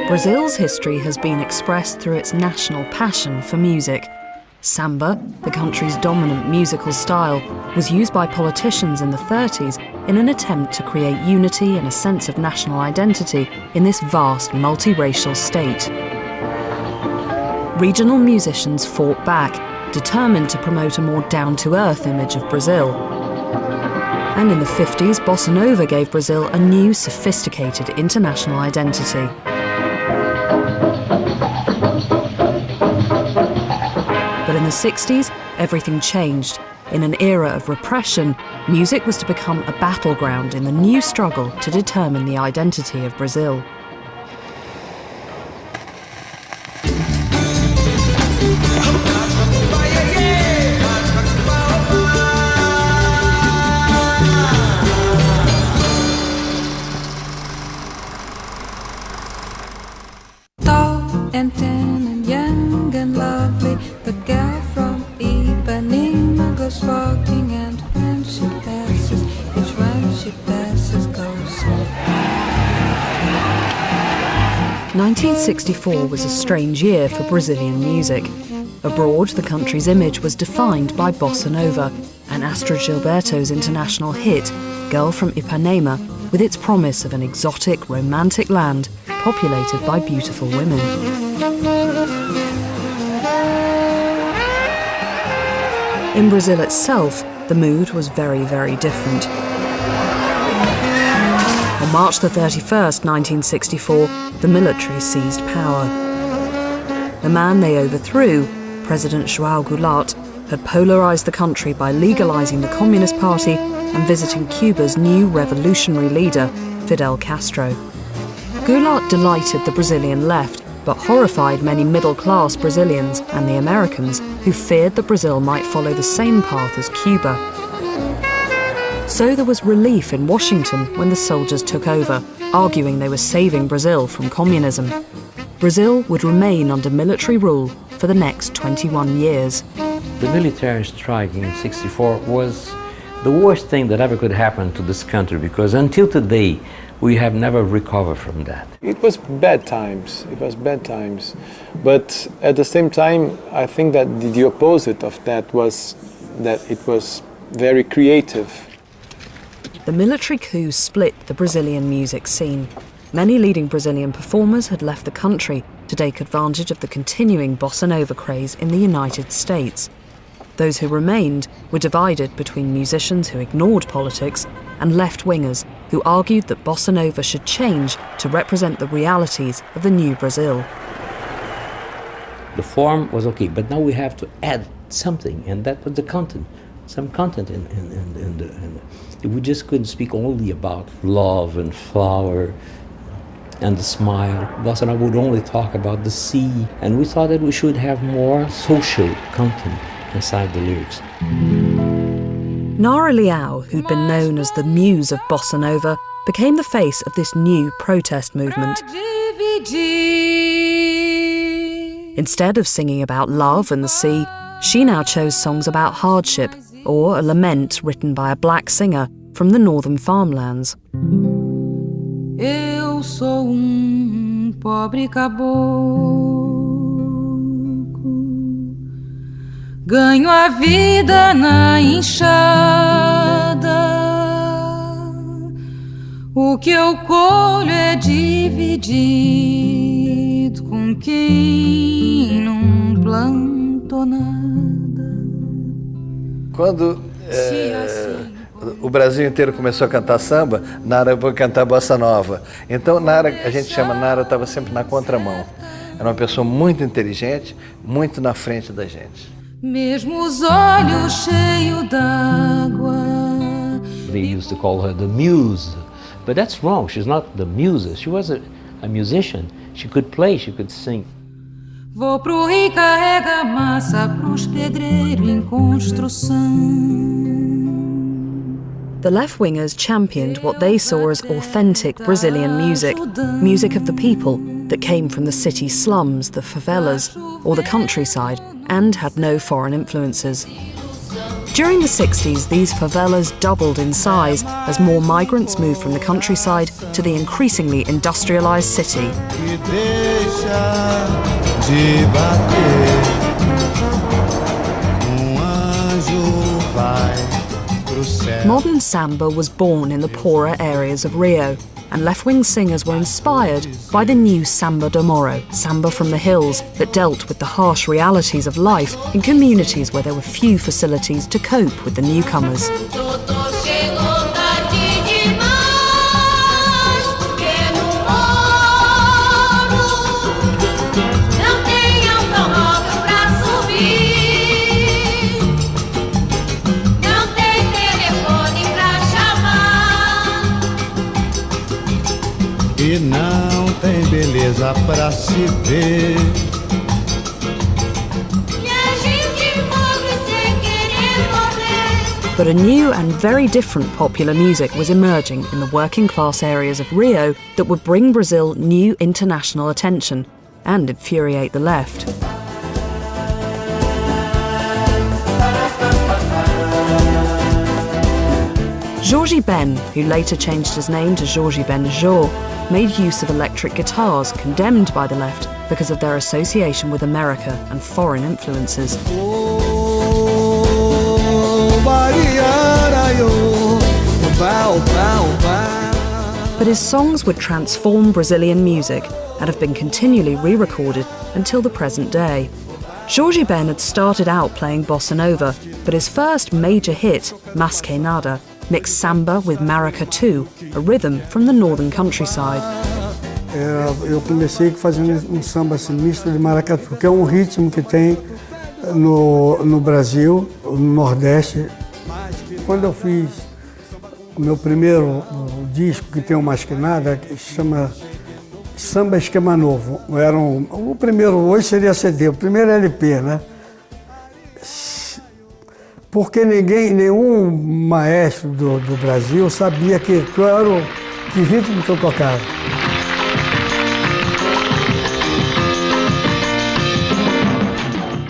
Brazil's history has been expressed through its national passion for music. Samba, the country's dominant musical style, was used by politicians in the 30s in an attempt to create unity and a sense of national identity in this vast multiracial state. Regional musicians fought back, determined to promote a more down-to-earth image of Brazil. And in the 50s, Bossa Nova gave Brazil a new, sophisticated international identity. But in the 60s, everything changed. In an era of repression, music was to become a battleground in the new struggle to determine the identity of Brazil. Walking, and when she passes, each one she passes goes. 1964 was a strange year for Brazilian music. Abroad, the country's image was defined by Bossa Nova, and Astrud Gilberto's international hit, Girl from Ipanema, with its promise of an exotic, romantic land populated by beautiful women. In Brazil itself, the mood was very, very different. On March the 31st, 1964, the military seized power. The man they overthrew, President João Goulart, had polarized the country by legalizing the Communist Party and visiting Cuba's new revolutionary leader, Fidel Castro. Goulart delighted the Brazilian left, but horrified many middle-class Brazilians and the Americans who feared that Brazil might follow the same path as Cuba. So there was relief in Washington when the soldiers took over, arguing they were saving Brazil from communism. Brazil would remain under military rule for the next 21 years. The military strike in '64 was the worst thing that ever could happen to this country, because until today, we have never recovered from that. It was bad times. But at the same time, I think that the opposite of that was that it was very creative. The military coup split the Brazilian music scene. Many leading Brazilian performers had left the country to take advantage of the continuing bossa nova craze in the United States. Those who remained were divided between musicians who ignored politics and left-wingers who argued that bossa nova should change to represent the realities of the new Brazil. The form was okay, but now we have to add something, and that was the content, some content in we just couldn't speak only about love and flower and the smile. Bossa Nova would only talk about the sea, and we thought that we should have more social content inside the lyrics. Nara Leão, who'd been known as the muse of bossa nova, became the face of this new protest movement. Instead of singing about love and the sea, she now chose songs about hardship, or a lament written by a black singer from the northern farmlands. Eu sou pobre caboclo, ganho a vida na enxada. O que eu colho é dividido com quem não plantou nada. Quando o Brasil inteiro começou a cantar samba, Nara foi cantar bossa nova. Então Nara, a gente chama Nara, estava sempre na contramão. Era uma pessoa muito inteligente, muito na frente da gente. Mesmo os olhos cheios d'água. They used to call her the muse, but that's wrong. She's not the muse. She was a musician. She could play, she could sing. Vou pro Rio carrega massa pros pedreiros em construção. The left-wingers championed what they saw as authentic Brazilian music, music of the people that came from the city slums, the favelas, or the countryside, and had no foreign influences. During the 60s, these favelas doubled in size as more migrants moved from the countryside to the increasingly industrialized city. Modern samba was born in the poorer areas of Rio, and left-wing singers were inspired by the new Samba do Morro, samba from the hills that dealt with the harsh realities of life in communities where there were few facilities to cope with the newcomers. E não tem beleza pra se ver. But a new and very different popular music was emerging in the working class areas of Rio that would bring Brazil new international attention and infuriate the left. Jorge Ben, who later changed his name to Jorge Ben Jor, made use of electric guitars condemned by the left because of their association with America and foreign influences. But his songs would transform Brazilian music and have been continually re-recorded until the present day. Jorge Ben had started out playing bossa nova, but his first major hit, Mas Que Nada, mixed samba with maracatu, a rhythm from the northern countryside. Eu comecei fazendo samba misto de maracatu, que é ritmo que tem no Brasil, no Nordeste. Quando eu fiz o meu primeiro disco, que tem Mas Que Nada, que se chama Samba Esquema Novo. O primeiro, hoje seria CD, o primeiro LP, né? Porque nenhum maestro do Brasil sabia que ritmo que eu tocava.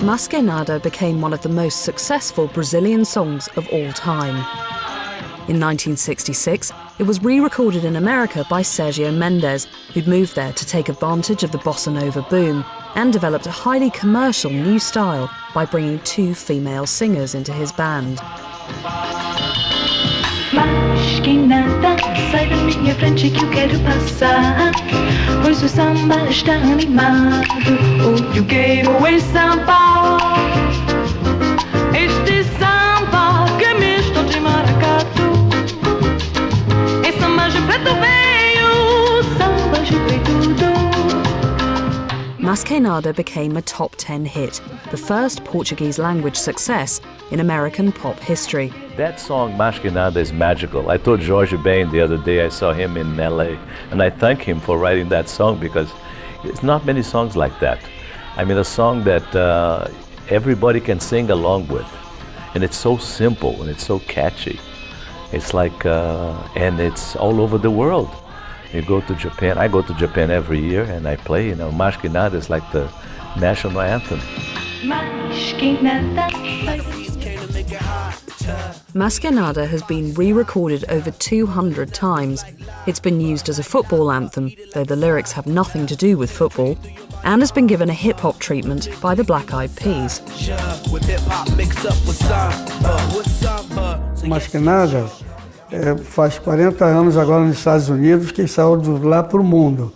Mas Que Nada became one of the most successful Brazilian songs of all time. In 1966, it was re-recorded in America by Sergio Mendes, who'd moved there to take advantage of the bossa nova boom and developed a highly commercial new style by bringing two female singers into his band. Mas que nada, sai da minha frente que eu quero passar, pois o samba está animado, o eu quero é samba. Este samba que é misto de maracatu, é samba de preto veio, samba de preto. Mas Que Nada became a top 10 hit, the first Portuguese-language success in American pop history. That song, Mas Que Nada, is magical. I told Jorge Ben the other day, I saw him in LA, and I thank him for writing that song because it's not many songs like that. I mean, a song that everybody can sing along with, and it's so simple and it's so catchy. It's like, and it's all over the world. You go to Japan, I go to Japan every year and I play, Mas Que Nada is like the national anthem. Mas que nada, Mas Que Nada has been re-recorded over 200 times. It's been used as a football anthem, though the lyrics have nothing to do with football, and has been given a hip-hop treatment by the Black Eyed Peas. Mas Que Nada faz 40 anos agora nos Estados Unidos que saiu de lá para o mundo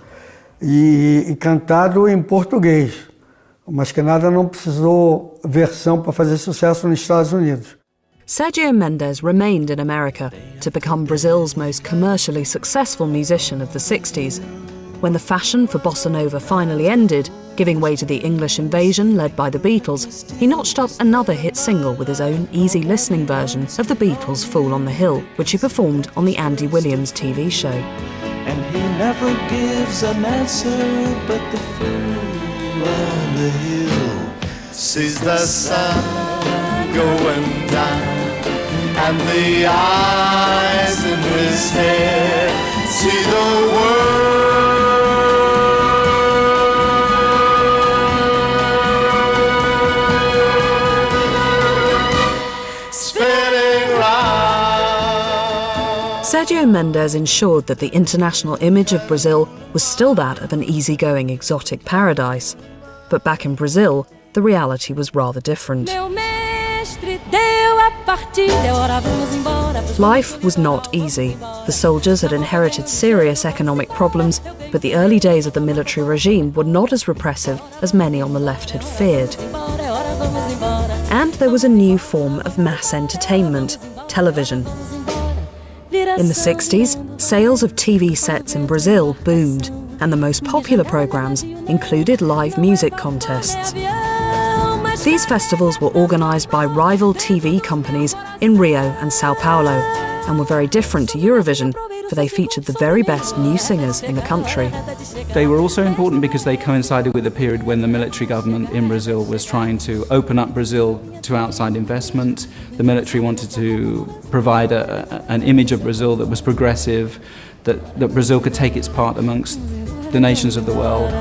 e cantado em português. Mas Que Nada não precisou versão para fazer sucesso nos Estados Unidos. Sergio Mendes remained in America to become Brazil's most commercially successful musician of the 60s. When the fashion for bossa nova finally ended, giving way to the English invasion led by the Beatles, he notched up another hit single with his own easy-listening version of the Beatles' Fool on the Hill, which he performed on the Andy Williams TV show. And he never gives an answer, but the fool on the hill sees the sun going down, and the eyes in his head see the world. Sergio Mendes ensured that the international image of Brazil was still that of an easygoing exotic paradise. But back in Brazil, the reality was rather different. Life was not easy. The soldiers had inherited serious economic problems, but the early days of the military regime were not as repressive as many on the left had feared. And there was a new form of mass entertainment, television. In the 60s, sales of TV sets in Brazil boomed, and the most popular programs included live music contests. These festivals were organised by rival TV companies in Rio and Sao Paulo, and were very different to Eurovision, for they featured the very best new singers in the country. They were also important because they coincided with a period when the military government in Brazil was trying to open up Brazil to outside investment. The military wanted to provide an image of Brazil that was progressive, that Brazil could take its part amongst the nations of the world.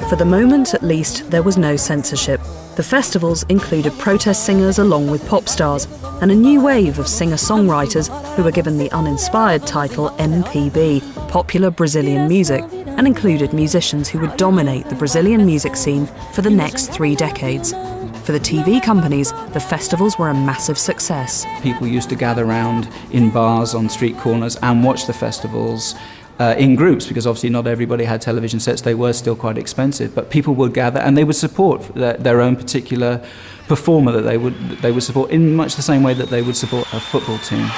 For the moment, at least, there was no censorship. The festivals included protest singers along with pop stars, and a new wave of singer-songwriters who were given the uninspired title MPB, Popular Brazilian Music, and included musicians who would dominate the Brazilian music scene for the next 3 decades. For the TV companies, the festivals were a massive success. People used to gather around in bars on street corners and watch the festivals in groups, because obviously not everybody had television sets. They were still quite expensive, but people would gather and they would support their own particular performer that they would support in much the same way that they would support a football team.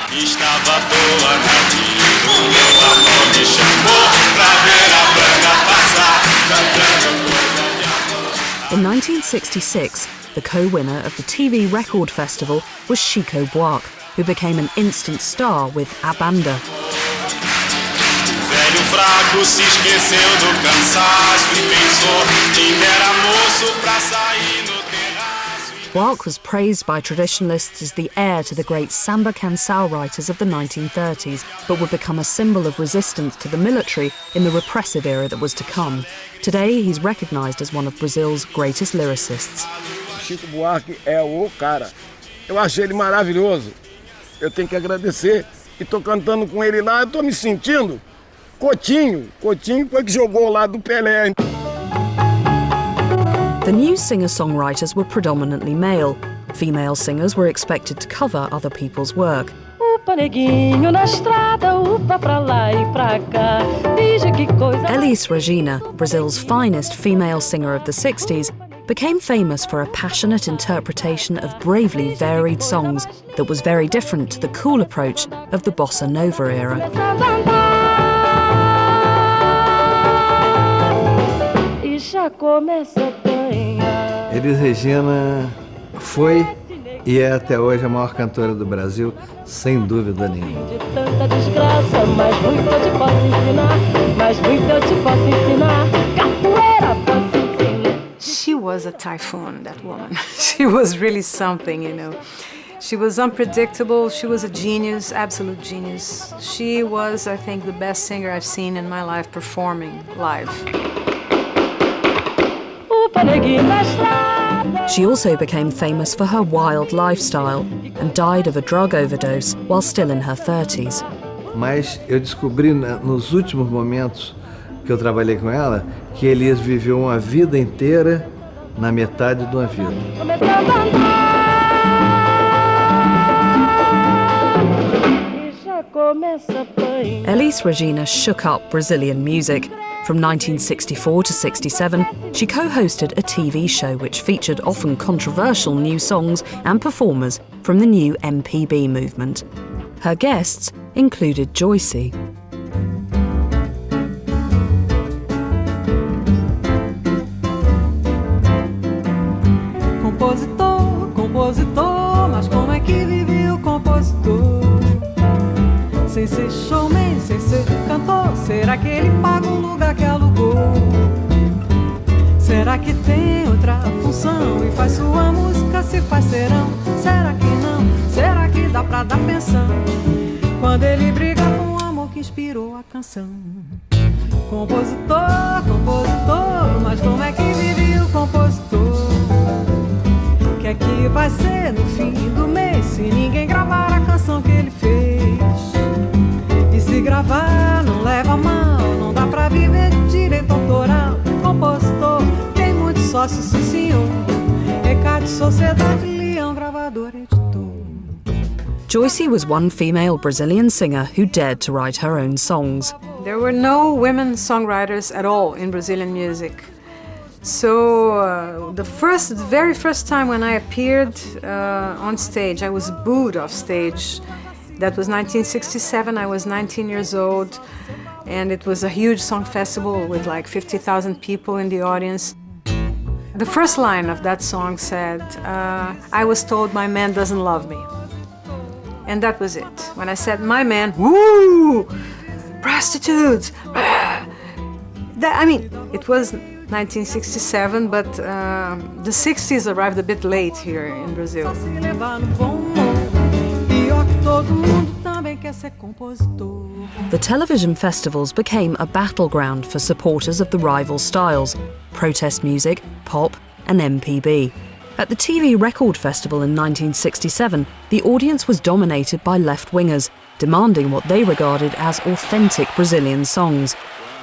In 1966, the co-winner of the TV Record Festival was Chico Buarque, who became an instant star with A Banda. Buarque was praised by traditionalists as the heir to the great samba canção writers of the 1930s, but would become a symbol of resistance to the military in the repressive era that was to come. Today, he's recognised as one of Brazil's greatest lyricists. Chico Buarque é o cara. Eu achei ele maravilhoso. Eu tenho que agradecer. E tô cantando com ele lá, eu tô me sentindo Coutinho foi que jogou lá do Pelé. The new singer-songwriters were predominantly male. Female singers were expected to cover other people's work. Elis Regina, Brazil's finest female singer of the 60s, became famous for a passionate interpretation of bravely varied songs that was very different to the cool approach of the bossa nova era. Elis Regina foi e é até hoje a maior cantora do Brasil, sem dúvida nenhuma. She was a typhoon, that woman. She was really something, you know. She was unpredictable. She was a genius, absolute genius. She was, I think, the best singer I've seen in my life performing live. She also became famous for her wild lifestyle and died of a drug overdose while still in her 30s. Mas eu descobri nos últimos momentos que eu trabalhei com ela que Elis viveu uma vida inteira na metade de uma vida. Elis Regina shook up Brazilian music. From 1964 to 67, she co-hosted a TV show which featured often controversial new songs and performers from the new MPB movement. Her guests included Joyce. Compositor, mas como é que vive o compositor? Sem ser showman, sem ser cantor, será que ele paga um lugar que alugou? Será que tem outra função e faz sua música se faz serão? Será que não? Será que dá pra dar pensão quando ele briga com o amor que inspirou a canção? Compositor, compositor, mas como é que vive o compositor? Que vai ser no fim do mês se ninguém gravar a canção que ele fez? sociedade, Leão, gravador, editor. Joycey was one female Brazilian singer who dared to write her own songs. There were no women songwriters at all in Brazilian music. So the very first time when I appeared on stage, I was booed off stage. That was 1967, I was 19 years old, and it was a huge song festival with like 50,000 people in the audience. The first line of that song said, I was told my man doesn't love me. And that was it. When I said, my man, woo, prostitutes. It was 1967, but the 60s arrived a bit late here in Brazil. The television festivals became a battleground for supporters of the rival styles, protest music, pop, and MPB. At the TV Record Festival in 1967, the audience was dominated by left-wingers, demanding what they regarded as authentic Brazilian songs.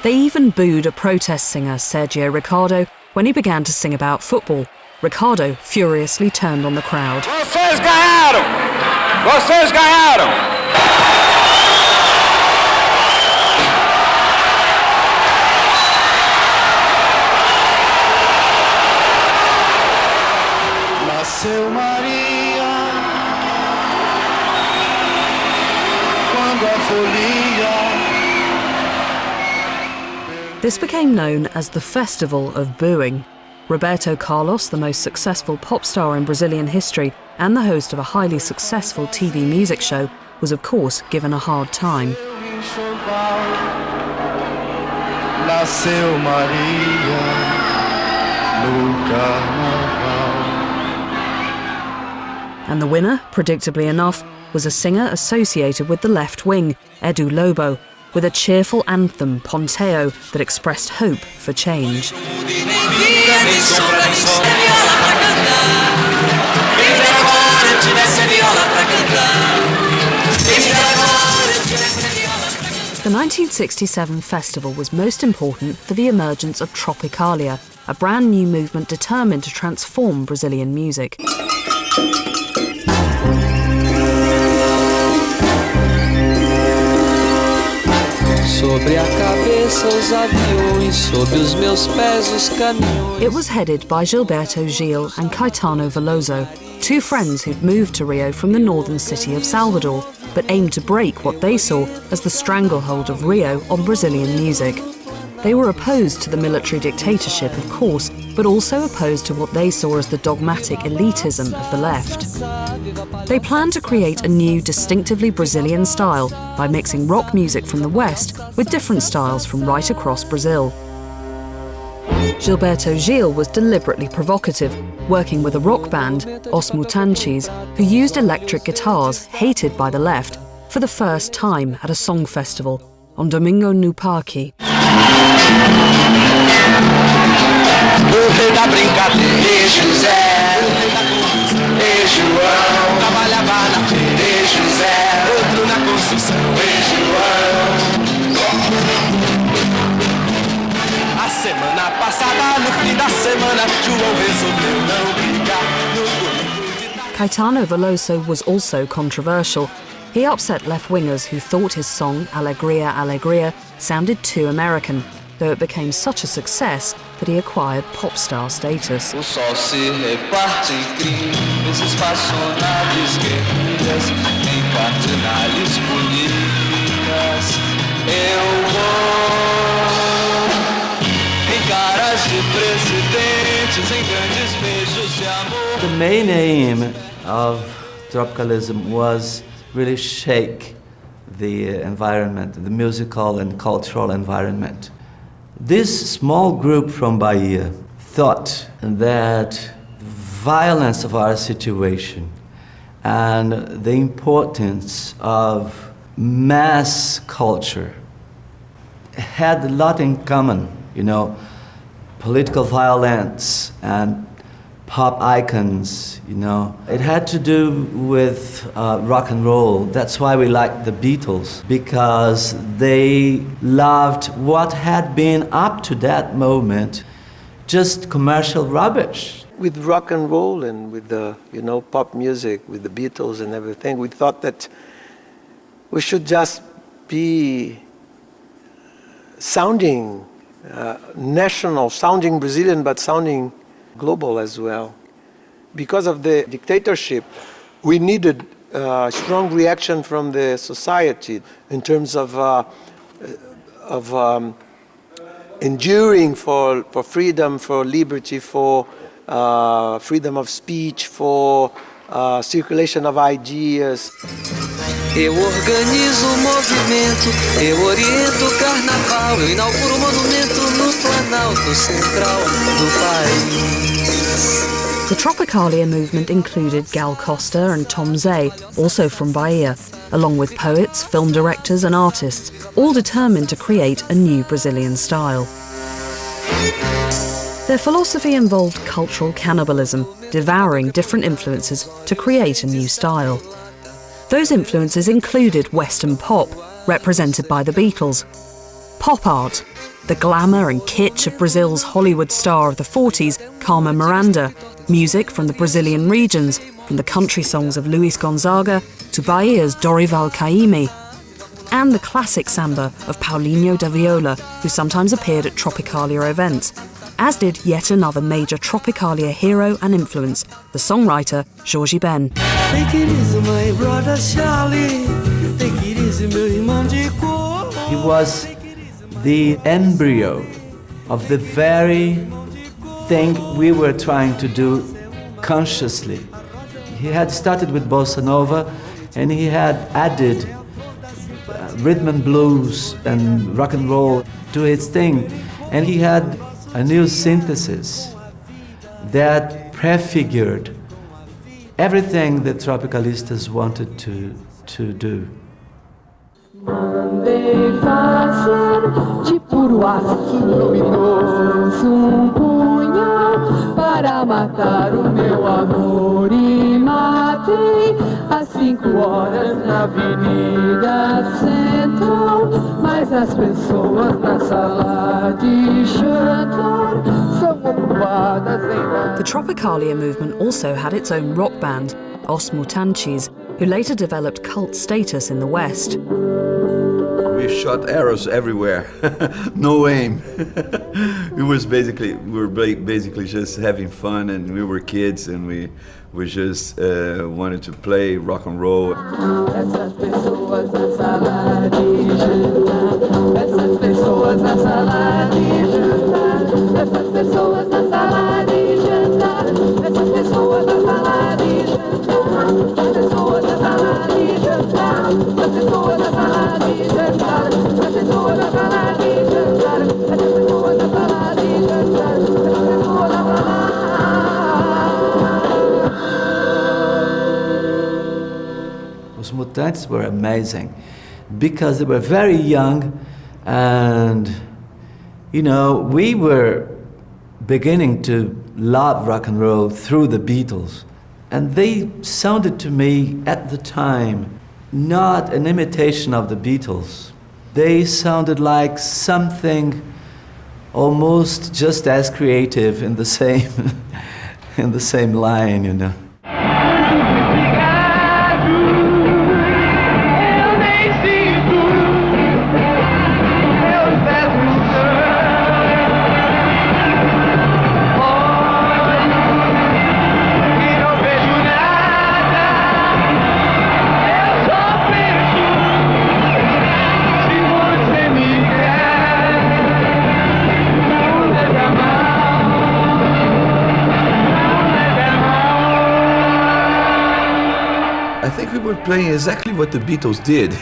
They even booed a protest singer, Sergio Ricardo, when he began to sing about football. Ricardo furiously turned on the crowd. Vocês ganharam! Vocês ganharam! Nasceu Maria, quando a folia. This became known as the Festival of Booing. Roberto Carlos, the most successful pop star in Brazilian history and the host of a highly successful TV music show, was of course given a hard time. Nasceu Maria no carnaval. And the winner, predictably enough, was a singer associated with the left wing, Edu Lobo, with a cheerful anthem, Ponteo, that expressed hope for change. The 1967 festival was most important for the emergence of Tropicalia, a brand new movement determined to transform Brazilian music. Sobre a cabeça os aviões, sob os meus pés os caminhões. It was headed by Gilberto Gil and Caetano Veloso, two friends who'd moved to Rio from the northern city of Salvador, but aimed to break what they saw as the stranglehold of Rio on Brazilian music. They were opposed to the military dictatorship, of course, but also opposed to what they saw as the dogmatic elitism of the left. They planned to create a new, distinctively Brazilian style by mixing rock music from the West with different styles from right across Brazil. Gilberto Gil was deliberately provocative, working with a rock band, Os Mutantes, who used electric guitars, hated by the left, for the first time at a song festival on Domingo no Parque. O rei da brincadeira, José. O rei da confusão, João. Trabalhava na feira, José. Outro na construção, João. A semana passada, no fim da semana, João resolveu não brigar no domingo. Caetano Veloso was also controversial. He upset left-wingers who thought his song, Alegria, Alegria, sounded too American, though it became such a success that he acquired pop star status. O sol se reparte em crimes, espaçonaves guerrilhas, em cardinales políticas. Eu vou em caras de presidentes, em grandes beijos de amor. The main aim of Tropicalism was really shake the environment, the musical and cultural environment. This small group from Bahia thought that the violence of our situation and the importance of mass culture had a lot in common, political violence and pop icons, It had to do with rock and roll. That's why we liked the Beatles, because they loved what had been up to that moment just commercial rubbish. with rock and roll and with the, pop music, with the Beatles and everything, we thought that we should just be sounding national, sounding Brazilian, but sounding global as well. Because of the dictatorship, we needed a strong reaction from the society in terms of enduring for freedom, for liberty, for freedom of speech, for circulation of ideas. Eu organizo o movimento, eu oriento o carnaval, eu inauguro o monumento no Planalto Central do país. The Tropicalia movement included Gal Costa and Tom Zé, also from Bahia, along with poets, film directors and artists, all determined to create a new Brazilian style. Their philosophy involved cultural cannibalism, devouring different influences to create a new style. Those influences included Western pop, represented by the Beatles, pop art, the glamour and kitsch of Brazil's Hollywood star of the 40s, Carmen Miranda, music from the Brazilian regions, from the country songs of Luis Gonzaga to Bahia's Dorival Caymmi, and the classic samba of Paulinho da Viola, who sometimes appeared at Tropicalia events, as did yet another major Tropicalia hero and influence, the songwriter Jorge Ben. He was the embryo of the very thing we were trying to do consciously. He had started with bossa nova and he had added rhythm and blues and rock and roll to his thing, and he had a new synthesis that prefigured everything that Tropicalistas wanted to do. Mandei fazer de puro aço luminoso punhal para matar o meu amor e matei às 5 horas na Avenida Central, mas as pessoas na sala de jantar são ocupadas em... The Tropicalia movement also had its own rock band, Os Mutantes, who later developed cult status in the West. We shot arrows everywhere, no aim. We were basically just having fun, and we were kids, and we just wanted to play rock and roll. Essas pessoas na sala de jantar, essas pessoas na sala de jantar, essas pessoas na sala de jantar, essas pessoas na sala de jantar, as pessoas na sala de jantar, as pessoas na sala de jantar, as pessoas na sala de jantar, as pessoas na sala de jantar, as pessoas na sala. Os Mutantes were amazing because they were very young, and we were beginning to love rock and roll through the Beatles, and they sounded to me at the time not an imitation of the Beatles. They sounded like something almost just as creative in the same in the same line, Playing exactly what the Beatles did.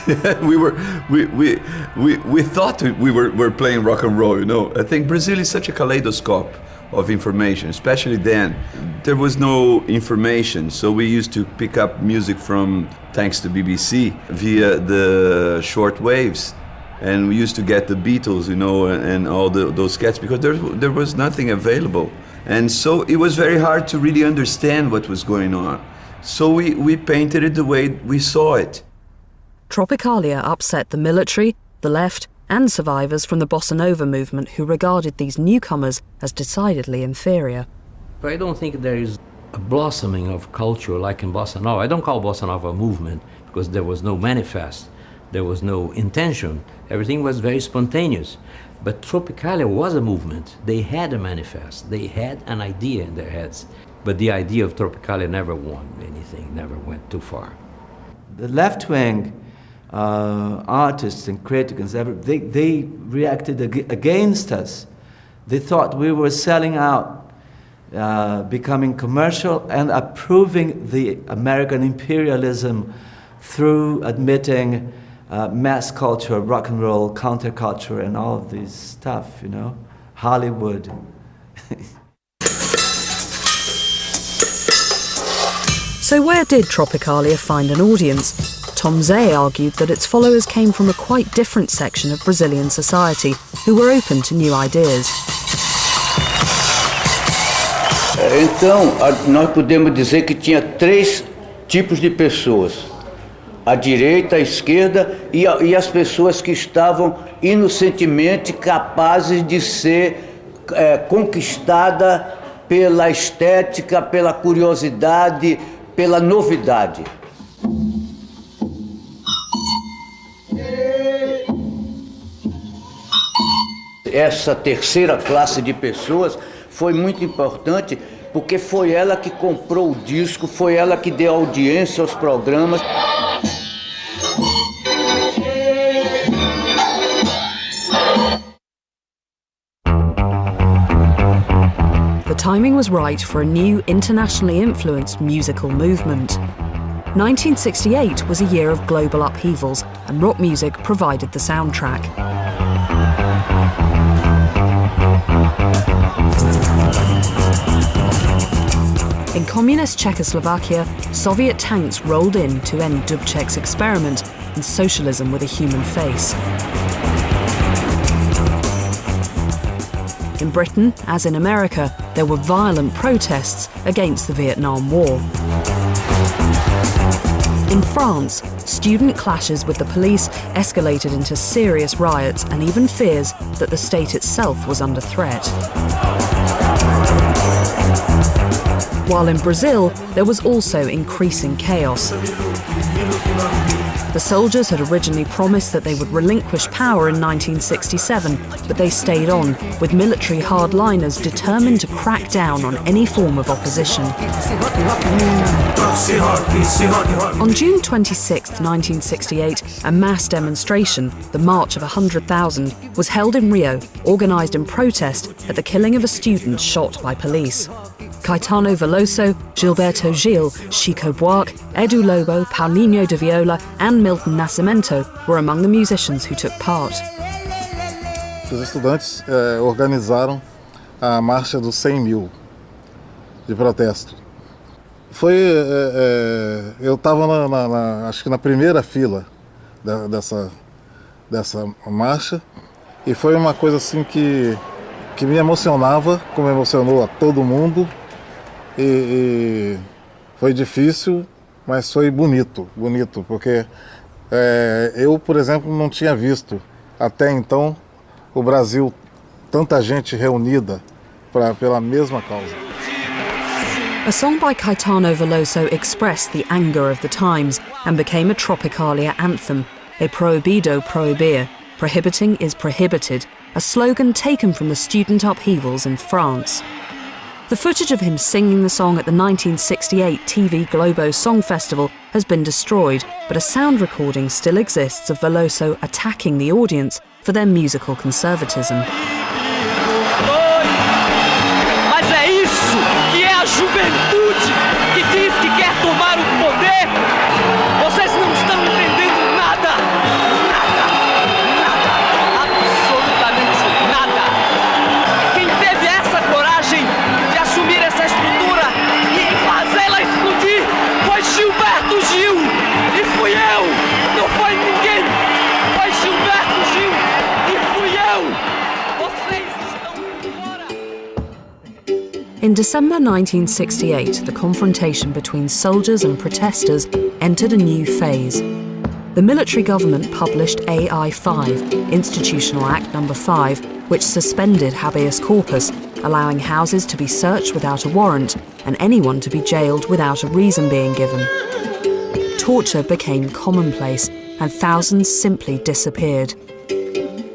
we thought we were playing rock and roll, I think Brazil is such a kaleidoscope of information, especially then. There was no information, so we used to pick up music from, thanks to BBC, via the short waves. And we used to get the Beatles, and all those cats, because there was nothing available. And so it was very hard to really understand what was going on. So we painted it the way we saw it. Tropicalia upset the military, the left, and survivors from the Bossa Nova movement who regarded these newcomers as decidedly inferior. But I don't think there is a blossoming of culture like in Bossa Nova. I don't call Bossa Nova a movement because there was no manifest, there was no intention. Everything was very spontaneous. But Tropicalia was a movement. They had a manifest. They had an idea in their heads. But the idea of Tropicalia never won anything, never went too far. The left-wing artists and critics, they reacted against us. They thought we were selling out, becoming commercial and approving the American imperialism through admitting mass culture, rock and roll, counterculture, and all of this stuff, you know, Hollywood. So where did Tropicalia find an audience? Tom Zé argued that its followers came from a quite different section of Brazilian society who were open to new ideas. Então, nós podemos dizer que tinha 3 tipos de pessoas. A direita, a esquerda e as pessoas que estavam inocentemente capazes de ser conquistada pela estética, pela curiosidade, pela novidade. Essa terceira classe de pessoas foi muito importante porque foi ela que comprou o disco, foi ela que deu audiência aos programas. The timing was right for a new internationally influenced musical movement. 1968 was a year of global upheavals, and rock music provided the soundtrack. In communist Czechoslovakia, Soviet tanks rolled in to end Dubček's experiment in socialism with a human face. In Britain, as in America, there were violent protests against the Vietnam War. In France, student clashes with the police escalated into serious riots and even fears that the state itself was under threat. While in Brazil, there was also increasing chaos. The soldiers had originally promised that they would relinquish power in 1967, but they stayed on, with military hardliners determined to crack down on any form of opposition. On June 26, 1968, a mass demonstration, the March of 100,000, was held in Rio, organised in protest at the killing of a student shot by police. Caetano Veloso, Gilberto Gil, Chico Buarque, Edu Lobo, Paulinho de Viola and Milton Nascimento were among the musicians who took part. Os estudantes organizaram a marcha dos 100.000 de protesto. Eu estava acho que na primeira fila dessa marcha e foi uma coisa assim que me emocionava, como emocionou a todo mundo. E foi difícil, mas foi bonito, porque eu, por exemplo, não tinha visto até então o Brasil, tanta gente reunida pela mesma causa. A song by Caetano Veloso expressed the anger of the times and became a Tropicalia anthem, E proibido proibir, prohibiting is prohibited, a slogan taken from the student upheavals in France. The footage of him singing the song at the 1968 TV Globo Song Festival has been destroyed, but a sound recording still exists of Veloso attacking the audience for their musical conservatism. Mas é isso que é a juventude que diz que quer tomar o poder. Vocês não estão entendendo nada. Nada. Absolutamente nada. Quem teve essa coragem de assumir essa estrutura e fazê-la explodir foi Gilberto Gil. E fui eu. Não foi ninguém. Foi Gilberto Gil. E fui eu. Vocês estão fora. In December 1968, the confrontation between soldiers and protesters entered a new phase. The military government published AI 5, Institutional Act No. 5, which suspended habeas corpus, allowing houses to be searched without a warrant and anyone to be jailed without a reason being given. Torture became commonplace and thousands simply disappeared.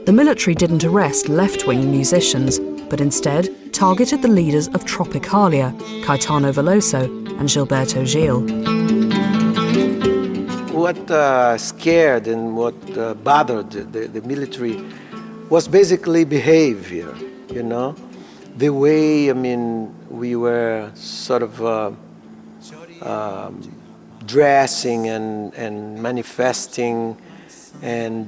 The military didn't arrest left-wing musicians, but instead targeted the leaders of Tropicalia, Caetano Veloso and Gilberto Gil. What scared and what bothered the military was basically behavior, you know? The way, we were sort of dressing and manifesting and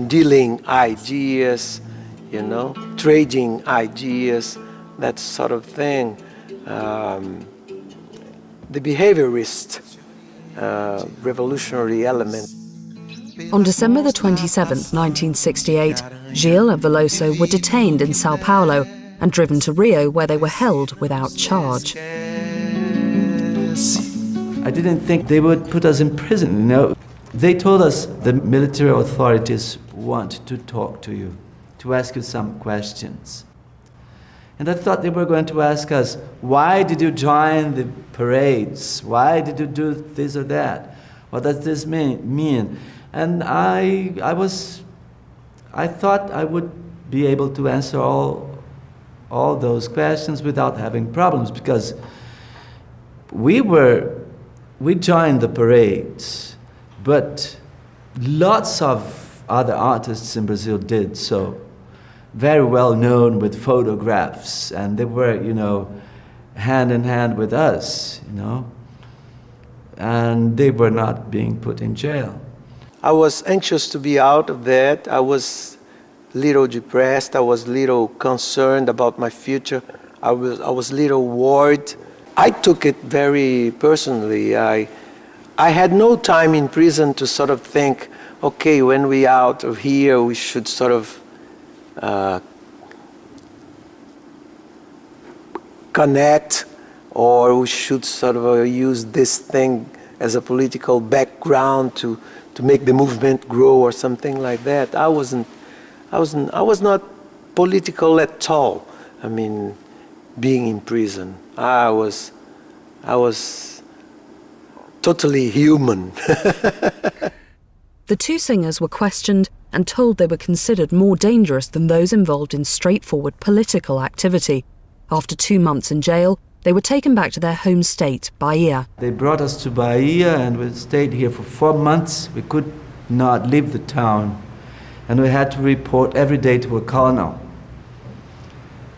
dealing ideas, you know, trading ideas, that sort of thing. The behaviorist revolutionary element. On December the 27th, 1968, Gil and Veloso were detained in Sao Paulo and driven to Rio, where they were held without charge. I didn't think they would put us in prison, you know. They told us the military authorities want to talk to you, to ask you some questions. And I thought they were going to ask us, why did you join the parades? Why did you do this or that? What does this mean? And I thought I would be able to answer all those questions without having problems, because we joined the parades, but lots of other artists in Brazil did so. Very well known with photographs, and they were, you know, hand in hand with us, you know, and they were not being put in jail. I was anxious to be out of that. I was a little depressed. I was a little concerned about my future. I was a little worried. I took it very personally. I had no time in prison to sort of think, okay, when we out of here, we should sort of connect, or we should sort of use this thing as a political background to make the movement grow or something like that. I was not political at all. I mean, being in prison, I was totally human. The two singers were questioned and told they were considered more dangerous than those involved in straightforward political activity. After 2 months in jail, they were taken back to their home state, Bahia. They brought us to Bahia, and we stayed here for 4 months. We could not leave the town, and we had to report every day to a colonel.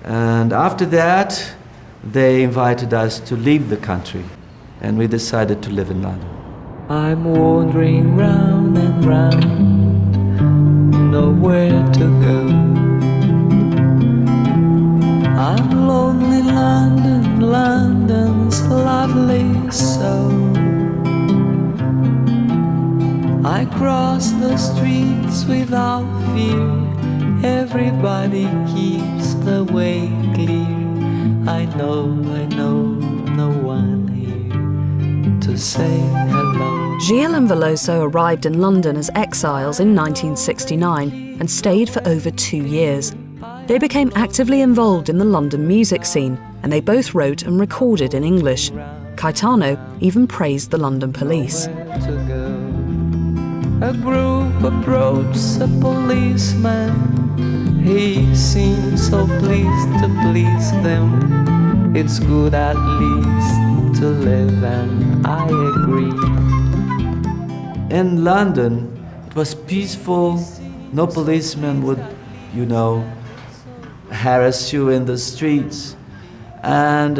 And after that, they invited us to leave the country, and we decided to live in London. I'm wandering round and round, nowhere to go. I'm lonely London, London's lovely so. I cross the streets without fear, everybody keeps the way clear. I know no one here to say hello. Gil and Veloso arrived in London as exiles in 1969 and stayed for over 2 years. They became actively involved in the London music scene, and they both wrote and recorded in English. Caetano even praised the London police. A group approached a policeman. He seemed so pleased to please them. It's good at least to live, and I agree. In London, it was peaceful. No policeman would, you know, harass you in the streets. And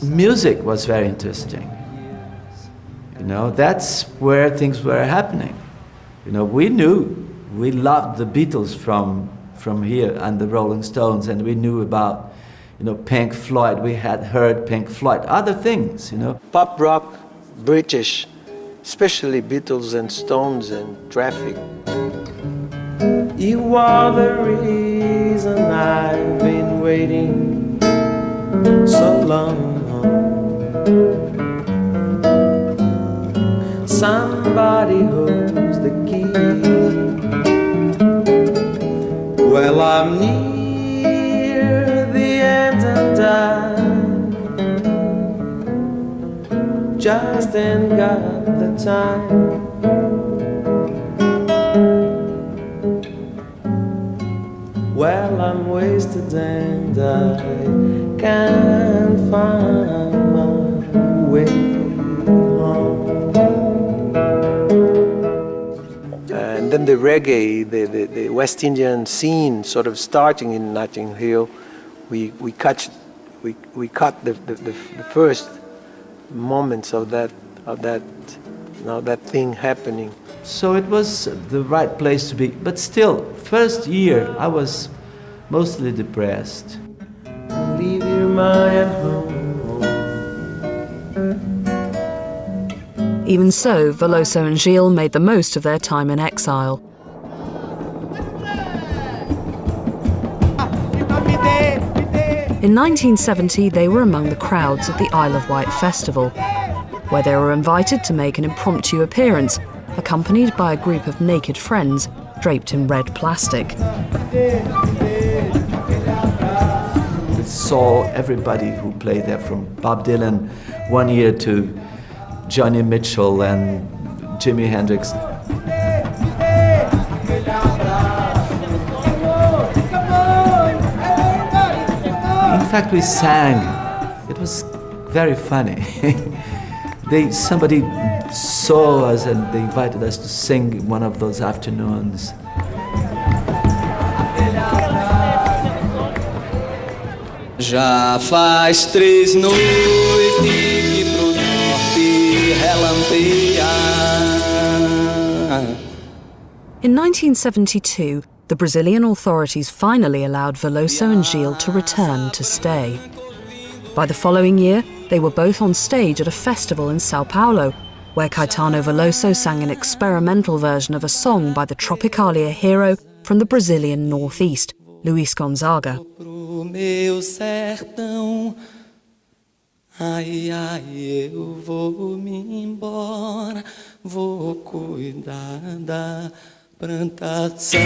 music was very interesting. You know, that's where things were happening. You know, we loved the Beatles from here and the Rolling Stones, and we knew about, you know, Pink Floyd. We had heard Pink Floyd, other things, you know. Pop rock, British, especially Beatles and Stones and Traffic. You are the reason I've been waiting so long. Somebody holds the key. Well, I'm near the just ain't got the time. Well, I'm wasted and I can't find my way home. And then the reggae, the West Indian scene sort of starting in Notting Hill, we caught the first moments of that thing happening. So it was the right place to be. But still, first year I was mostly depressed. Leave your mind at home. Even so, Veloso and Gil made the most of their time in exile. In 1970, they were among the crowds at the Isle of Wight Festival, where they were invited to make an impromptu appearance, accompanied by a group of naked friends draped in red plastic. We saw everybody who played there, from Bob Dylan one year to Johnny Mitchell and Jimi Hendrix. In fact, we sang. It was very funny. Somebody saw us and they invited us to sing one of those afternoons. Já faz 3 noites que pro norte relampeia. In 1972, the Brazilian authorities finally allowed Veloso and Gil to return to stay. By the following year, they were both on stage at a festival in Sao Paulo, where Caetano Veloso sang an experimental version of a song by the Tropicalia hero from the Brazilian Northeast, Luis Gonzaga. Pro meu sertão, ai, ai, eu vou me embora, vou cuidar da plantação.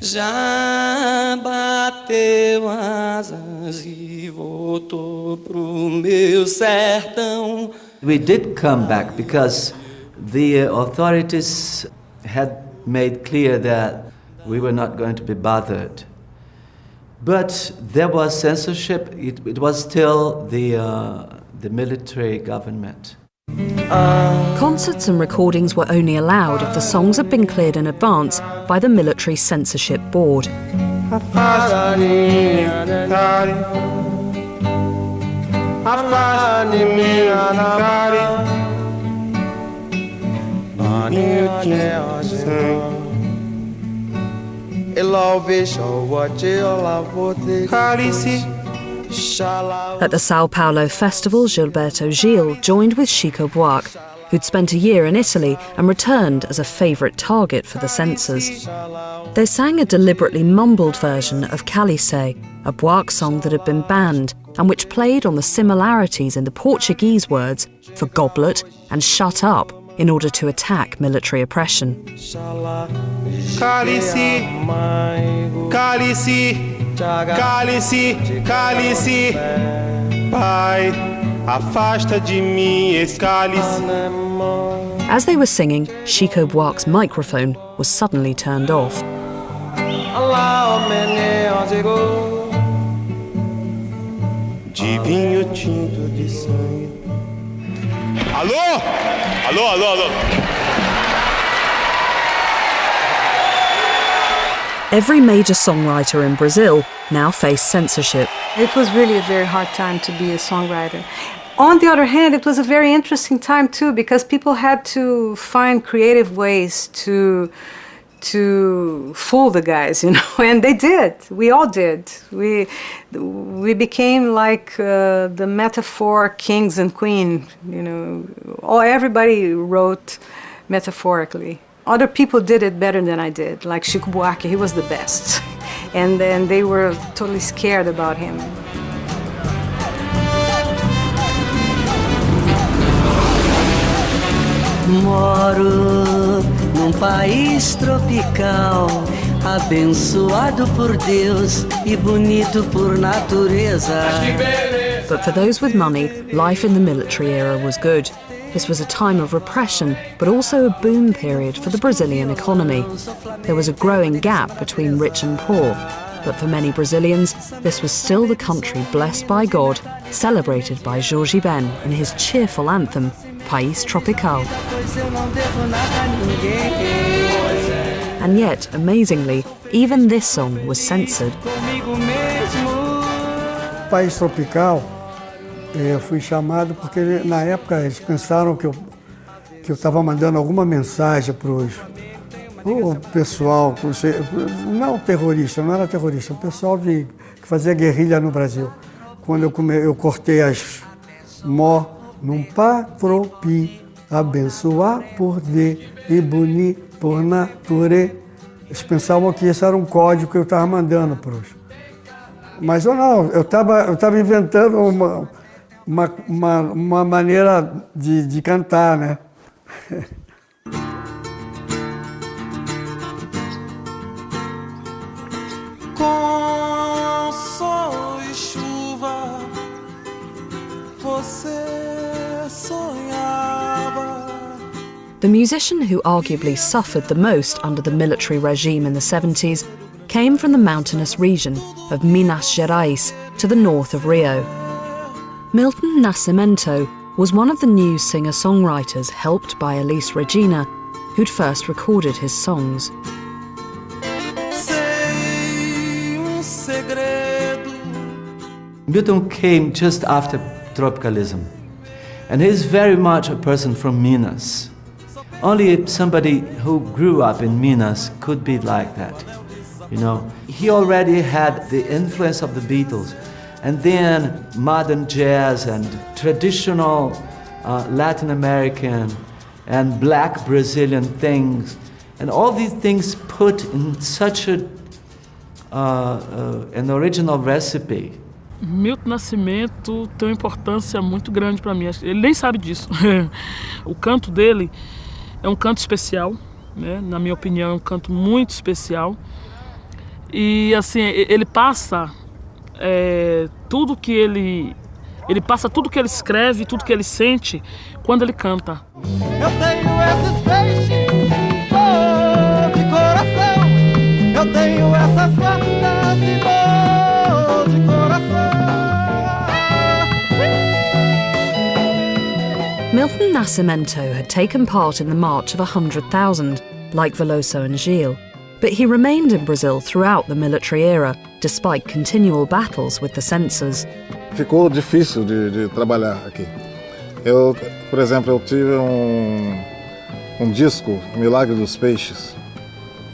Já bateu asas e voltou pro meu sertão. We did come back because the authorities had made clear that we were not going to be bothered. But there was censorship. It was still the military government. Concerts and recordings were only allowed if the songs had been cleared in advance by the military censorship board. At the Sao Paulo festival, Gilberto Gil joined with Chico Buarque, who'd spent a year in Italy and returned as a favourite target for the censors. They sang a deliberately mumbled version of Calice, a Buarque song that had been banned and which played on the similarities in the Portuguese words for goblet and shut up in order to attack military oppression. Cálice, cálice, cálice, cálice, Pai, afasta de mim esse cálice. As they were singing, Chico Buarque's microphone was suddenly turned off. De vinho tinto de sangue. Alô? Alô, alô, alô. Every major songwriter in Brazil now faced censorship. It was really a very hard time to be a songwriter. On the other hand, it was a very interesting time too, because people had to find creative ways to fool the guys, you know, and they did. We all did. We became like the metaphor kings and queen, you know. Everybody wrote metaphorically. Other people did it better than I did, like Chico Buarque, he was the best. And then they were totally scared about him. Moro num país tropical, abençoado por Deus e bonito por natureza. But for those with money, life in the military era was good. This was a time of repression, but also a boom period for the Brazilian economy. There was a growing gap between rich and poor, but for many Brazilians, this was still the country blessed by God, celebrated by Jorge Ben in his cheerful anthem, País Tropical. And yet, amazingly, even this song was censored. País Tropical, eu fui chamado porque na época eles pensaram que eu estava mandando alguma mensagem para o pessoal, não terrorista, não era terrorista, o pessoal que fazia guerrilha no Brasil. Quando eu cortei as mó num patropi, abençoar por de e buni por nature. Eles pensavam que esse era um código que eu estava mandando para os. Mas eu não, eu estava inventando uma maneira de cantar, né? Com sol e chuva, você sonhava. The musician who arguably suffered the most under the military regime in the 70s came from the mountainous region of Minas Gerais to the north of Rio. Milton Nascimento was one of the new singer-songwriters helped by Elis Regina, who'd first recorded his songs. Milton came just after tropicalism, and he's very much a person from Minas. Only somebody who grew up in Minas could be like that. You know, he already had the influence of the Beatles, and then modern jazz and traditional Latin American and black Brazilian things, and all these things put in such an original recipe. Milton Nascimento tem uma importância muito grande para mim. Ele nem sabe disso. O canto dele é um canto especial, né? Na minha opinião, é um canto muito especial. E assim, ele passa tudo que ele passa tudo que ele escreve, tudo que ele sente quando ele canta. Eu tenho esses peixes de coração. Eu tenho essas cartas de coração. Milton Nascimento had taken part in the March of 100,000, like Veloso and Gil. But he remained in Brazil throughout the military era, despite continual battles with the censors. Ficou difícil de trabalhar aqui. Eu, por exemplo, eu tive um disco, Milagre dos Peixes.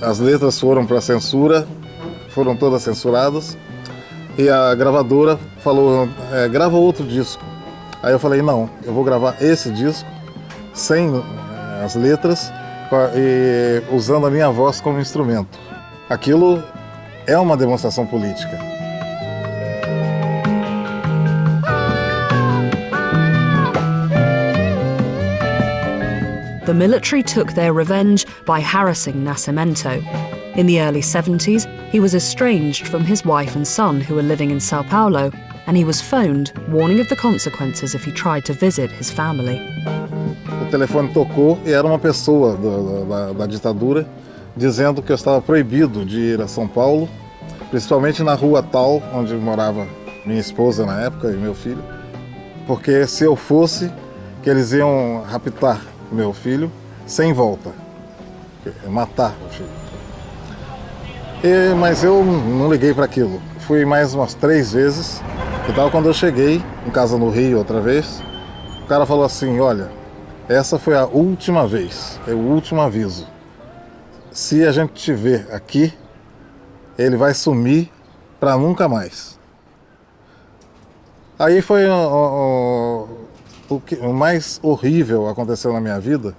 As letras foram para censura, foram todas censuradas, e a gravadora falou, grava outro disco. Aí eu falei, não, eu vou gravar esse disco, sem as letras, e usando a minha voz como instrumento. Aquilo é uma demonstração política. The military took their revenge by harassing Nascimento. In the early 70s, he was estranged from his wife and son who were living in Sao Paulo, and he was phoned, warning of the consequences if he tried to visit his family. O telefone tocou e era uma pessoa da ditadura dizendo que eu estava proibido de ir a São Paulo, principalmente na rua tal, onde morava minha esposa na época e meu filho, porque se eu fosse, que eles iam raptar meu filho sem volta, matar o filho. Mas eu não liguei para aquilo. Fui mais umas 3 vezes, e tal, quando eu cheguei em casa no Rio outra vez, o cara falou assim, olha, essa foi a última vez, é o último aviso. Se a gente te ver aqui, ele vai sumir para nunca mais. Aí foi o mais horrível aconteceu na minha vida.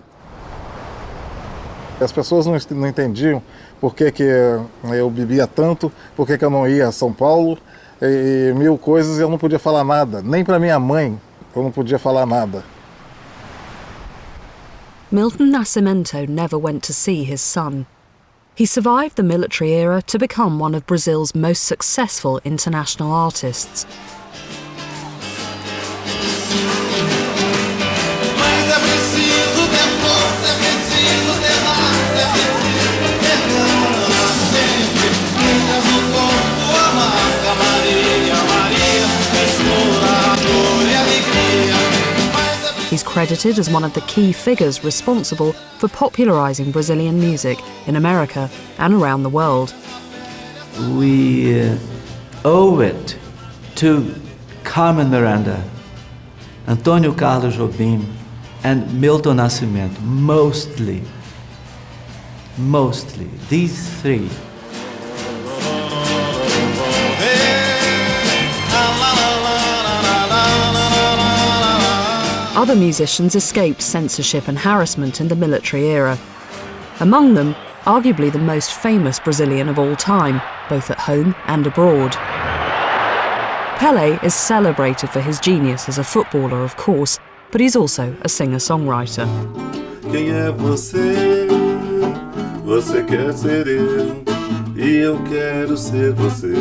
As pessoas não entendiam por que eu bebia tanto, por que eu não ia a São Paulo, e mil coisas, e eu não podia falar nada. Nem para minha mãe eu não podia falar nada. Milton Nascimento never went to see his son. He survived the military era to become one of Brazil's most successful international artists. Mas é preciso ter força, é preciso ter raça, é preciso ter gana sempre. Traz no corpo a marca Maria, Maria, mistura dor e alegria. He's credited as one of the key figures responsible for popularizing Brazilian music in America and around the world. We owe it to Carmen Miranda, Antônio Carlos Jobim, and Milton Nascimento, mostly, these three. Other musicians escaped censorship and harassment in the military era. Among them, arguably the most famous Brazilian of all time, both at home and abroad. Pelé is celebrated for his genius as a footballer, of course, but he's also a singer-songwriter. Quem é você? Você quer ser eu, e eu quero ser você.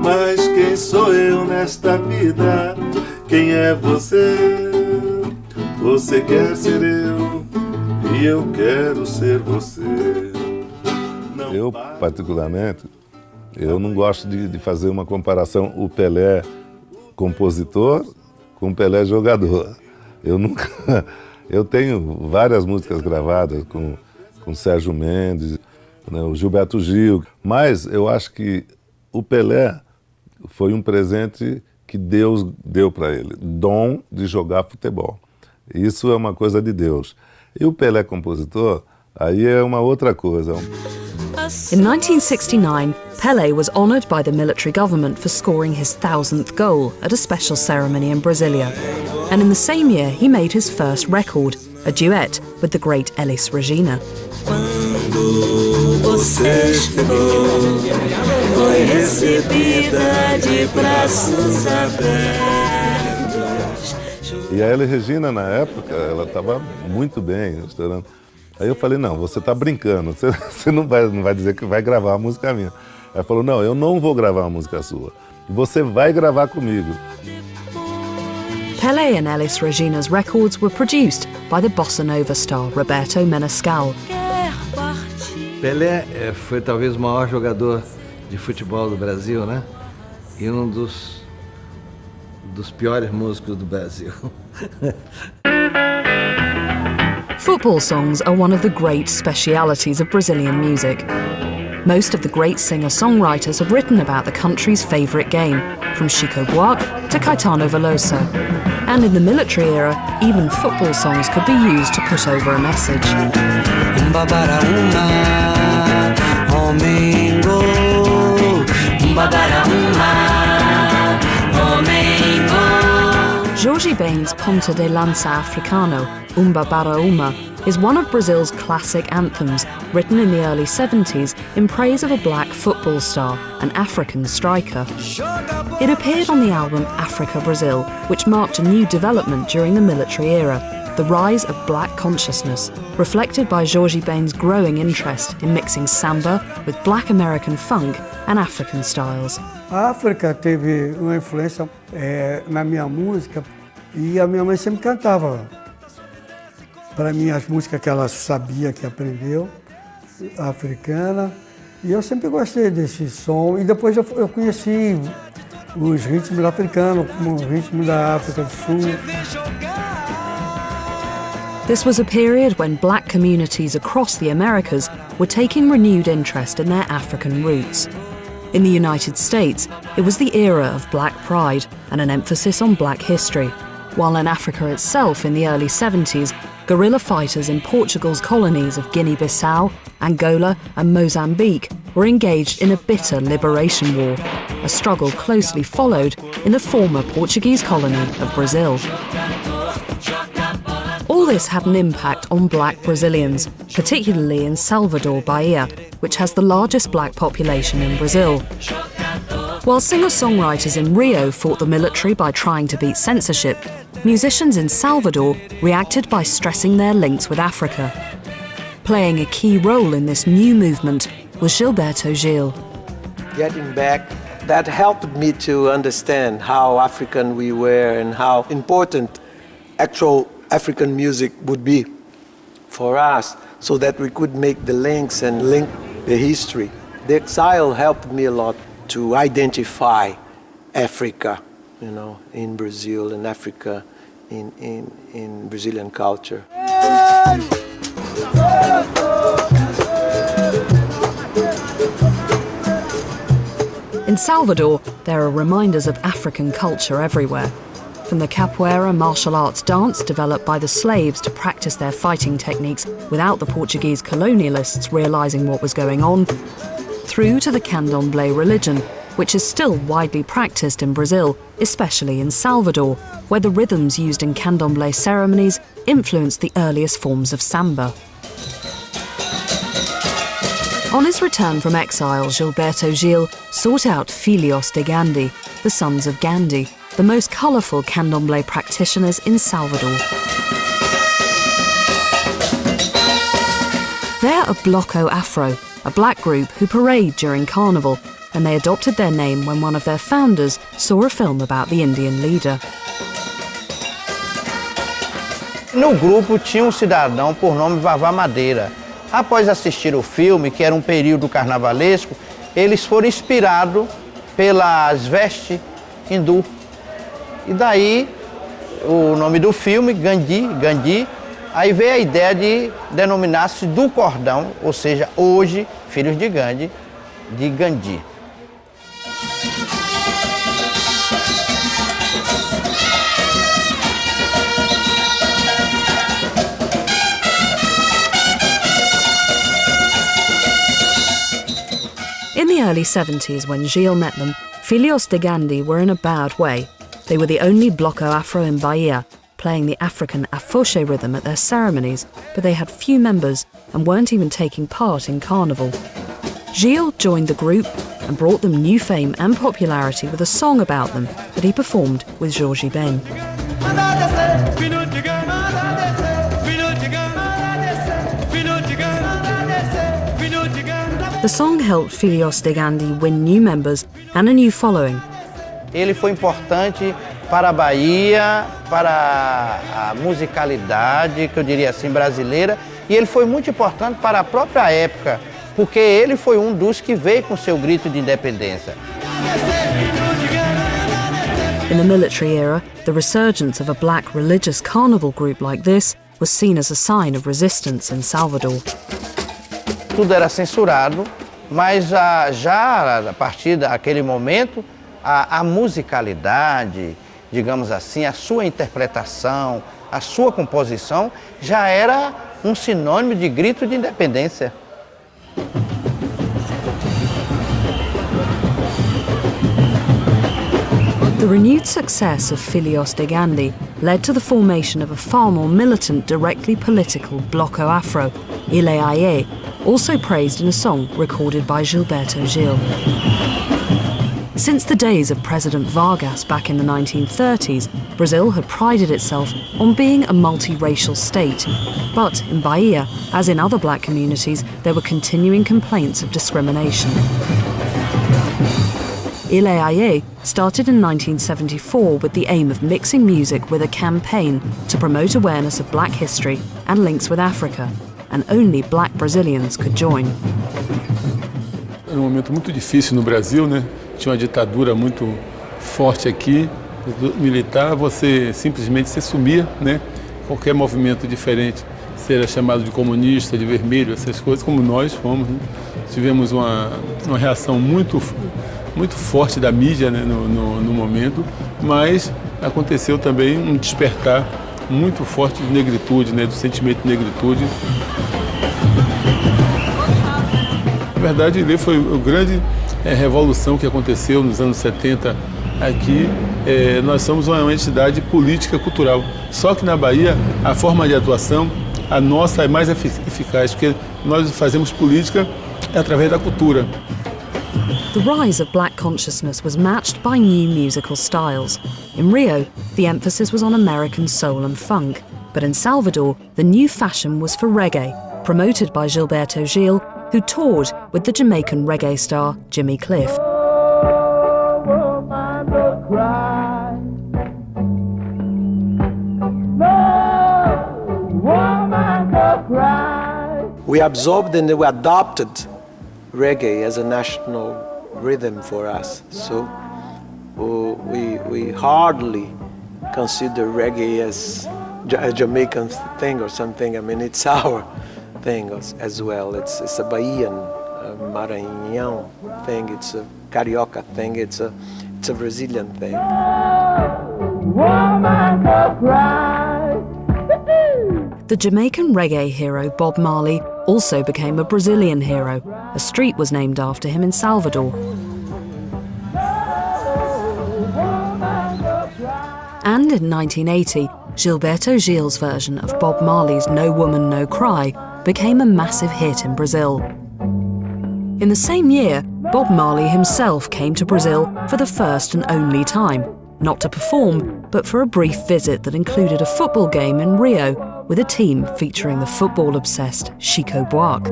Mas quem sou eu nesta vida? Quem é você? Você quer ser eu, e eu quero ser você. Eu, particularmente, eu não gosto de fazer uma comparação o Pelé compositor com o Pelé jogador. Eu tenho várias músicas gravadas com Sérgio Mendes, né, o Gilberto Gil, mas eu acho que o Pelé foi um presente que Deus deu para ele, dom de jogar futebol. Isso é uma coisa de Deus. E o Pelé compositor, aí é uma outra coisa. In 1969, Pelé was honoured by the military government for scoring his 1,000th goal at a special ceremony in Brasilia. And in the same year, he made his first record, a duet with the great Elis Regina. Você chegou, foi recebida de braços abertos. E a Elis Regina, na época, ela estava muito bem, estourando. Aí eu falei, não, você está brincando, você não vai dizer que vai gravar uma música minha. Ela falou, não, eu não vou gravar uma música sua, você vai gravar comigo. Pelé and Elis Regina's records were produced by the bossa nova star Roberto Menescal. Pelé foi talvez o maior jogador de futebol do Brasil, né? E um dos piores músicos do Brasil. Football songs are one of the great specialities of Brazilian music. Most of the great singer-songwriters have written about the country's favourite game, from Chico Buarque to Caetano Veloso. And in the military era, even football songs could be used to put over a message. Jorge Ben's Ponta de Lança Africano, Umba Bara Uma, is one of Brazil's classic anthems, written in the early 70s in praise of a black football star, an African striker. It appeared on the album Africa Brazil, which marked a new development during the military era, the rise of black consciousness, reflected by Jorge Ben's growing interest in mixing samba with black American funk and African styles. A África teve uma influência na minha música e a minha mãe sempre cantava para mim as músicas que ela sabia, que aprendeu, africana, e eu sempre gostei desse som. E depois eu conheci os ritmos africanos, como o ritmo da África do Sul. This was a period when black communities across the Americas were taking renewed interest in their African roots. In the United States, it was the era of black pride and an emphasis on black history, while in Africa itself in the early 70s, guerrilla fighters in Portugal's colonies of Guinea-Bissau, Angola and Mozambique were engaged in a bitter liberation war, a struggle closely followed in the former Portuguese colony of Brazil. All this had an impact on black Brazilians, particularly in Salvador, Bahia, which has the largest black population in Brazil. While singer-songwriters in Rio fought the military by trying to beat censorship, musicians in Salvador reacted by stressing their links with Africa. Playing a key role in this new movement was Gilberto Gil. Getting back That helped me to understand how African we were and how important actual African music would be for us, so that we could make the links and link the history. The exile helped me a lot to identify Africa, you know, in Brazil and Africa in Brazilian culture. In Salvador, there are reminders of African culture everywhere. From the capoeira martial arts dance developed by the slaves to practice their fighting techniques without the Portuguese colonialists realizing what was going on, through to the candomblé religion, which is still widely practiced in Brazil, especially in Salvador, where the rhythms used in candomblé ceremonies influenced the earliest forms of samba. On his return from exile, Gilberto Gil sought out Filhos de Gandhi, the sons of Gandhi, the most colourful candomblé practitioners in Salvador. They're a Bloco Afro, a black group who parade during Carnival, and they adopted their name when one of their founders saw a film about the Indian leader. No grupo tinha cidadão por nome Vavá Madeira. Após assistir o filme, que era período carnavalesco, eles foram inspirados pelas vestes hindu. E daí o nome do filme, Gandhi, aí veio a ideia de denominar-se do cordão, ou seja, hoje, Filhos de Gandhi, de Gandhi. In the early 70s, when Gil met them, Filhos de Gandhi were in a bad way. They were the only Bloco Afro in Bahia, playing the African afoxé rhythm at their ceremonies, but they had few members and weren't even taking part in Carnival. Gil joined the group and brought them new fame and popularity with a song about them that he performed with Jorge Ben. The song helped Filhos de Gandhi win new members and a new following. Ele foi importante para a Bahia, para a musicalidade, que eu diria assim, brasileira, e ele foi muito importante para a própria época, porque ele foi dos que veio com seu grito de independência. In the military era, the resurgence of a black religious carnival group like this was seen as a sign of resistance in Salvador. Tudo era censurado, mas já a partir daquele momento, a musicalidade, digamos assim, a sua interpretação, a sua composição, já era sinônimo de grito de independência. The renewed success of Filhos de Gandhi led to the formation of a far more militant, directly political Bloco Afro, Ile Aye, also praised in a song recorded by Gilberto Gil. Since the days of President Vargas back in the 1930s, Brazil had prided itself on being a multiracial state. But in Bahia, as in other black communities, there were continuing complaints of discrimination. Ile Aye started in 1974 with the aim of mixing music with a campaign to promote awareness of black history and links with Africa, and only black Brazilians could join. Era momento muito difícil no Brasil, né? Tinha uma ditadura muito forte aqui, militar, você simplesmente se sumia, né? Qualquer movimento diferente, seja chamado de comunista, de vermelho, essas coisas, como nós fomos, né? Tivemos uma reação muito forte da mídia, né, no momento, mas aconteceu também um despertar muito forte de negritude, né, do sentimento de negritude. Na verdade, ele foi a grande revolução que aconteceu nos anos 70 aqui. Nós somos uma entidade política cultural. Só que na Bahia, a forma de atuação, a nossa é mais eficaz, porque nós fazemos política através da cultura. The rise of black consciousness was matched by new musical styles. In Rio, the emphasis was on American soul and funk, but in Salvador, the new fashion was for reggae, promoted by Gilberto Gil, who toured with the Jamaican reggae star Jimmy Cliff. we absorbed and we adopted reggae as a national rhythm for us. So we hardly consider reggae as a Jamaican thing or something. I mean, it's our thing as well. It's a Bahian, a Maranhão thing. It's a Carioca thing. It's a Brazilian thing. The Jamaican reggae hero Bob Marley also became a Brazilian hero. A street was named after him in Salvador. And in 1980, Gilberto Gil's version of Bob Marley's No Woman, No Cry became a massive hit in Brazil. In the same year, Bob Marley himself came to Brazil for the first and only time, not to perform, but for a brief visit that included a football game in Rio with a team featuring the football-obsessed Chico Buarque.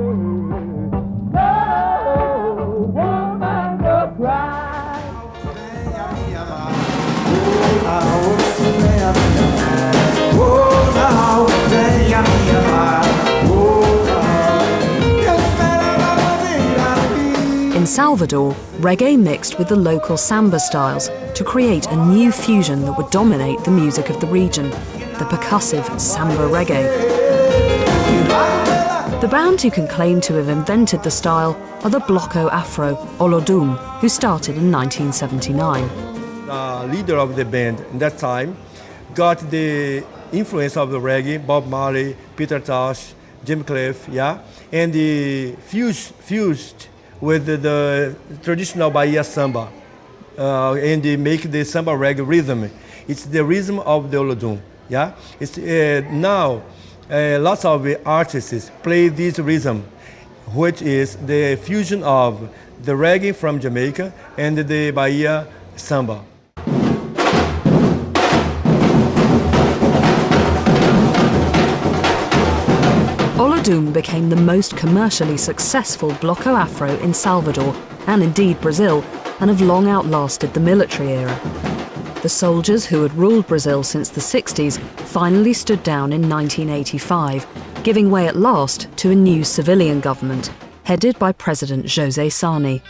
In Salvador, reggae mixed with the local samba styles to create a new fusion that would dominate the music of the region, the percussive samba reggae. The band who can claim to have invented the style are the Bloco Afro, Olodum, who started in 1979. The leader of the band at that time got the influence of the reggae, Bob Marley, Peter Tosh, Jim Cliff, and the fused with the traditional Bahia samba, and they make the samba reggae rhythm. It's the rhythm of the Olodum, It's now lots of artists play this rhythm, which is the fusion of the reggae from Jamaica and the Bahia samba. Olodum became the most commercially successful Bloco Afro in Salvador, and indeed Brazil, and have long outlasted the military era. The soldiers who had ruled Brazil since the 60s finally stood down in 1985, giving way at last to a new civilian government, headed by President José Sarney.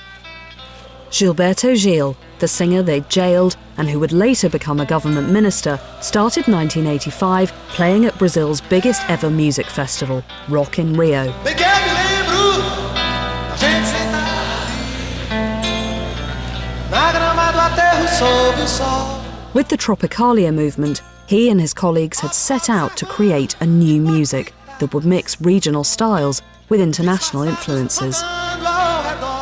Gilberto Gil, the singer they'd jailed and who would later become a government minister, started 1985 playing at Brazil's biggest ever music festival, Rock in Rio. With the Tropicalia movement, he and his colleagues had set out to create a new music that would mix regional styles with international influences.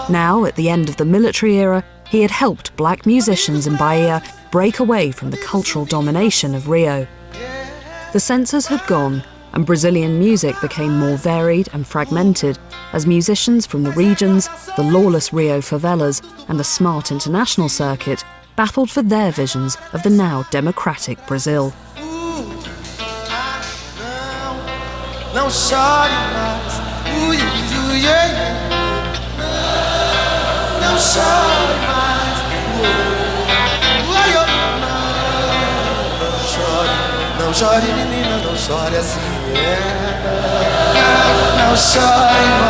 Now, at the end of the military era, he had helped black musicians in Bahia break away from the cultural domination of Rio. The censors had gone, and Brazilian music became more varied and fragmented as musicians from the regions, the lawless Rio favelas, and the smart international circuit battled for their visions of the now democratic Brazil. Não chore mais, não chore mais, não chore menina, não chore assim, não chore mais.